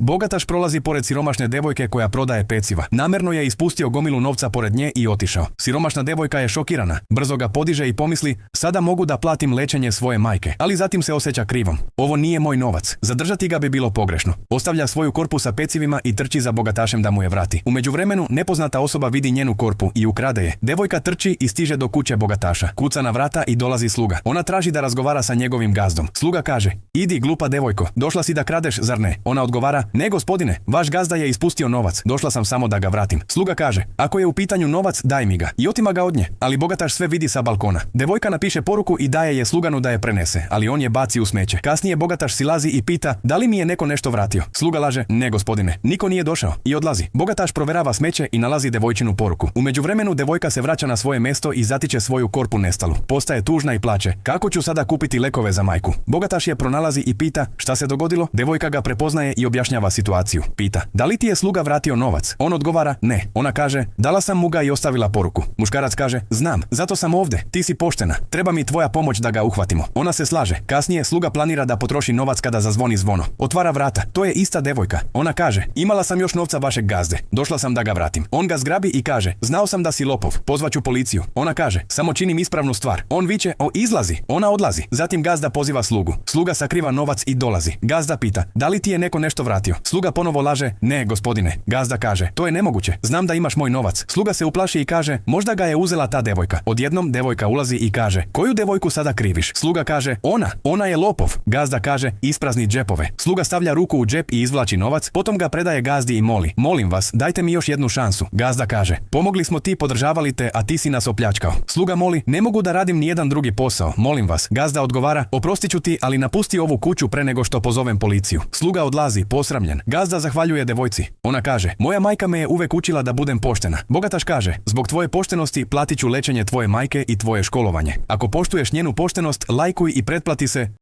Bogataš prolazi pored siromašne devojke koja prodaje peciva. Namjerno je ispustio gomilu novca pored nje i otišao. Siromašna devojka je šokirana. Brzo ga podiže i pomisli, sada mogu da platim lečenje svoje majke. Ali zatim se osjeća krivom. Ovo nije moj novac. Zadržati ga bi bilo pogrešno. Ostavlja svoju korpu sa pecivima i trči za bogatašem da mu je vrati. U međuvremenu nepoznata osoba vidi njenu korpu i ukrade je. Devojka trči i stiže do kuće bogataša. Kuca na vrata i dolazi sluga. Ona traži da razgovara sa njegovim gazdom. Sluga kaže, idi glupa devojko, došla si da kradeš, zar ne? Ona odgovara, ne gospodine, vaš gazda je ispustio novac, došla sam samo da ga vratim. Sluga kaže, ako je u pitanju novac, daj mi ga. I otima ga od nje, ali bogataš sve vidi sa balkona. Devojka napiše poruku i daje je sluganu da je prenese, ali on je baci u smeće. Kasnije bogataš silazi i pita, da li mi je neko nešto vratio? Sluga laže, ne gospodine, niko nije došao i odlazi. Bogataš proverava smeće i nalazi devojčinu poruku. U međuvremenu devojka se vraća na svoje mesto i zatiče svoju korpu nestalu. Postaje tužna i plače, kako ću sada kupiti lekove za majku? Bogataš je pronalazi i pita, šta se dogodilo? Devojka ga prepoznaje i objašnjava situaciju. Pita, da li ti je sluga vratio novac? On odgovara, ne. Ona kaže, dala sam mu ga i ostavila poruku. Muškarac kaže, znam, zato sam ovdje, ti si poštena, treba mi tvoja pomoć da ga uhvatimo. Ona se slaže. Kasnije sluga planira da potroši novac kada zazvoni zvono. Otvara vrata, to je ista devojka. Ona kaže, imala sam još novca vašeg gazde, došla sam da ga vratim. On ga zgrabi i kaže, znao sam da si lopov, pozvaću policiju. Ona kaže, samo činim ispravnu stvar. On viče, izlazi. Ona odlazi. Zatim gazda poziva slugu. Sluga sakriva novac i dolazi. Gazda pita, da li ti je neko nešto vratio? Sluga ponovo laže, ne gospodine. Gazda kaže, to je nemoguće, znam da imaš moj novac. Sluga se uplaši i kaže, možda ga je uzela ta devojka. Odjednom devojka ulazi i kaže, koju devojku sada kriviš? Sluga kaže, ona je lopov. Gazda kaže, isprazni džepove. Sluga stavlja ruku u džep i izvlači novac, potom ga predaje gazdi i moli, molim vas, dajte mi još jednu šansu. Gazda kaže, pomogli smo ti, podržavali te, a ti si nas opljačkao. Sluga moli, ne mogu da radim nijedan drugi posao, molim vas. Gazda odgovara, oprostit ću ti, ali napusti ovu kuću pre nego što pozovem policiju. Sluga odlazi, posramljen. Gazda zahvaljuje devojci. Ona kaže, moja majka me je uvek učila da budem poštena. Bogataš kaže, zbog tvoje poštenosti platit ću lečenje tvoje majke i tvoje školovanje. Ako poštuješ njenu poštenost, lajkuj i pretplati se.